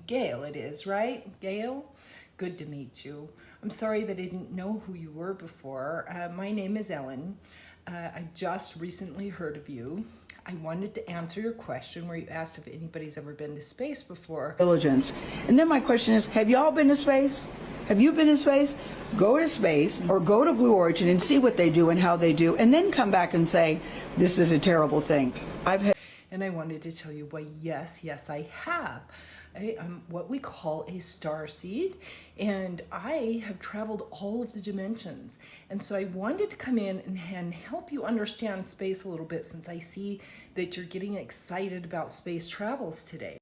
Gayle it is, right? Gayle? Good to meet you. I'm sorry that I didn't know who you were before. My name is Ellen. I just recently heard of you. I wanted to answer your question where you asked if anybody's ever been to space before. Diligence. And then my question is, have y'all been to space? Have you been to space? Go to space or go to Blue Origin and see what they do and how they do, and then come back and say, this is a terrible thing. And I wanted to tell you, why, yes, I have. I'm what we call a starseed, and I have traveled all of the dimensions. And so I wanted to come in and help you understand space a little bit, since I see that you're getting excited about space travels today.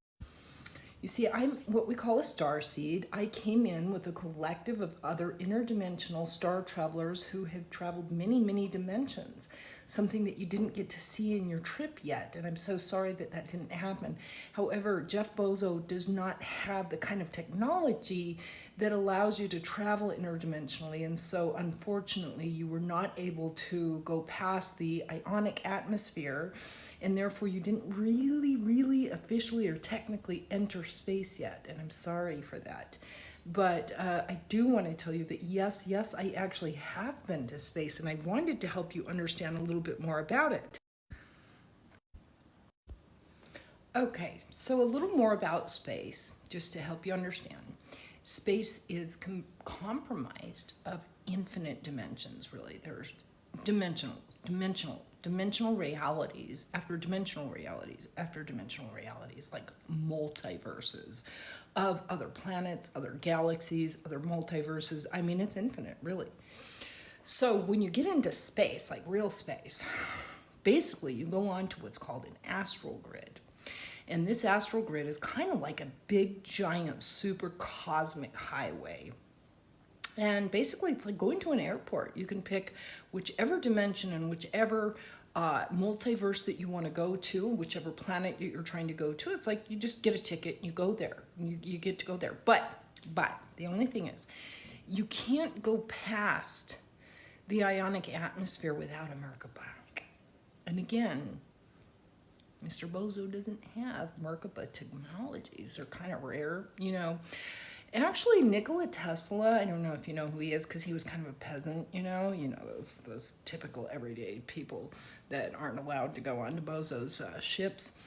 You see, I'm what we call a starseed. I came in with a collective of other interdimensional star travelers who have traveled many, many dimensions, something that you didn't get to see in your trip yet. And I'm so sorry that that didn't happen. However, Jeff Bezos does not have the kind of technology that allows you to travel interdimensionally. And so unfortunately, you were not able to go past the ionic atmosphere, and therefore you didn't really officially or technically enter space yet, and I'm sorry for that. But I do want to tell you that yes, I actually have been to space, and I wanted to help you understand a little bit more about it. Okay, so a little more about space, just to help you understand. Space is comprised of infinite dimensions, really. There's dimensional realities after dimensional realities after dimensional realities, like multiverses of other planets, other galaxies, other multiverses. I mean, it's infinite, really. So when you get into space, like real space, basically you go on to what's called an astral grid. And this astral grid is kind of like a big, giant, super cosmic highway. And basically, it's like going to an airport. You can pick whichever dimension and whichever multiverse that you want to go to, whichever planet that you're trying to go to. It's like you just get a ticket, you go there, you get to go there. But the only thing is, you can't go past the ionic atmosphere without a Merkaba. And again, Mr. Bozo doesn't have Merkaba technologies. They're kind of rare, you know. Actually, Nikola Tesla, I don't know if you know who he is, because he was kind of a peasant, you know those typical everyday people that aren't allowed to go onto Bozo's ships.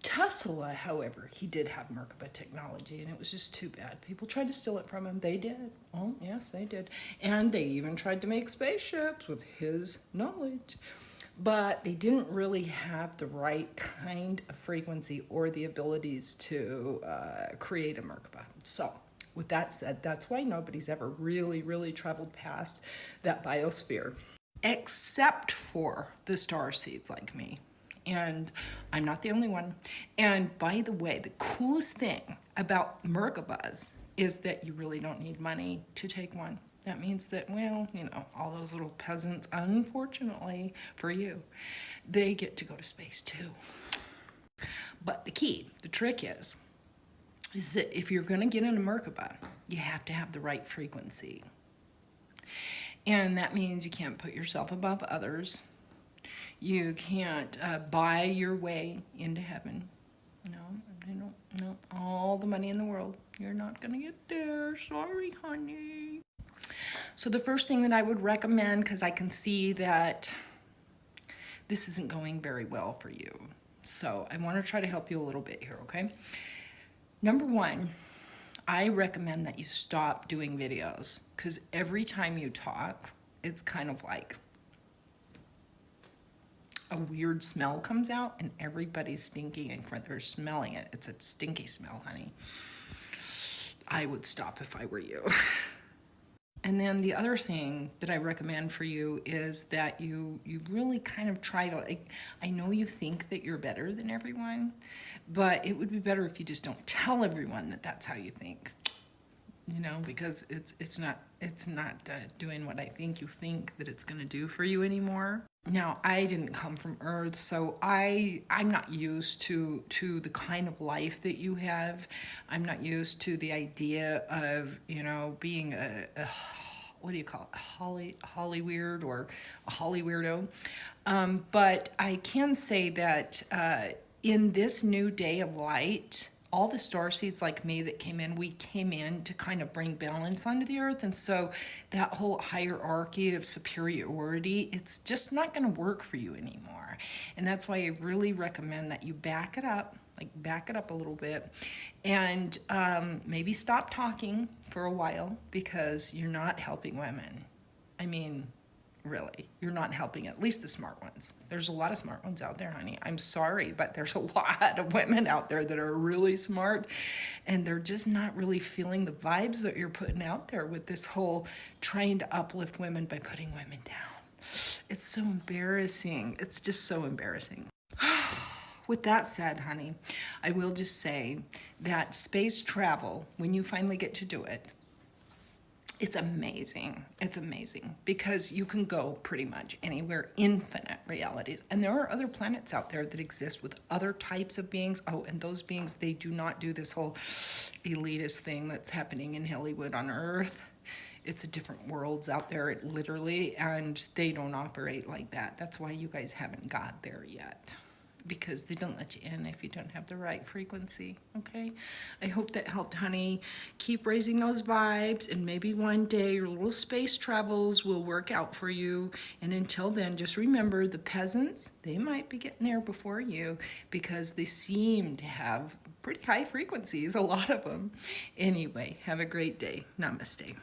Tesla, however, he did have Merkaba technology, and it was just too bad. People tried to steal it from him. They did. Oh, yes, they did. And they even tried to make spaceships with his knowledge. But they didn't really have the right kind of frequency or the abilities to create a Merkaba. So with that said, that's why nobody's ever really traveled past that biosphere, except for the starseeds like me. And I'm not the only one. And by the way, the coolest thing about Merkabas is that you really don't need money to take one. That means that, well, you know, all those little peasants, unfortunately for you, they get to go to space too. But the trick is that if you're going to get in a Merkaba, you have to have the right frequency. And that means you can't put yourself above others. You can't buy your way into heaven. No, all the money in the world. You're not going to get there. Sorry, honey. So the first thing that I would recommend, because I can see that this isn't going very well for you, so I want to try to help you a little bit here, okay? Number one, I recommend that you stop doing videos, because every time you talk, it's kind of like a weird smell comes out, and everybody's stinking in front. They're smelling it. It's a stinky smell, honey. I would stop if I were you. And then the other thing that I recommend for you is that you really kind of try to, like, I know you think that you're better than everyone, but it would be better if you just don't tell everyone that that's how you think, you know, because it's not doing what I think you think that it's going to do for you anymore. Now, I didn't come from Earth, so I'm not used to the kind of life that you have. I'm not used to the idea of, you know, being a what do you call it, Holly weird or a Holly weirdo. But I can say that in this new day of light, all the star seeds like me that came in, we came in to kind of bring balance onto the earth. And so that whole hierarchy of superiority, it's just not going to work for you anymore. And that's why I really recommend that you back it up, like back it up a little bit, and maybe stop talking for a while, because you're not helping women. I mean, really, you're not helping at least the smart ones. There's a lot of smart ones out there, honey. I'm sorry, but there's a lot of women out there that are really smart, and they're just not really feeling the vibes that you're putting out there with this whole trying to uplift women by putting women down. It's so embarrassing. It's just so embarrassing. With that said, honey, I will just say that space travel, when you finally get to do it, it's amazing. It's amazing because you can go pretty much anywhere, infinite realities. And there are other planets out there that exist with other types of beings. Oh, and those beings, they do not do this whole elitist thing that's happening in Hollywood on Earth. It's a different worlds out there, literally, and they don't operate like that. That's why you guys haven't got there yet, because they don't let you in if you don't have the right frequency, okay? I hope that helped, honey. Keep raising those vibes, and maybe one day your little space travels will work out for you. And until then, just remember the peasants, they might be getting there before you, because they seem to have pretty high frequencies, a lot of them. Anyway, have a great day. Namaste.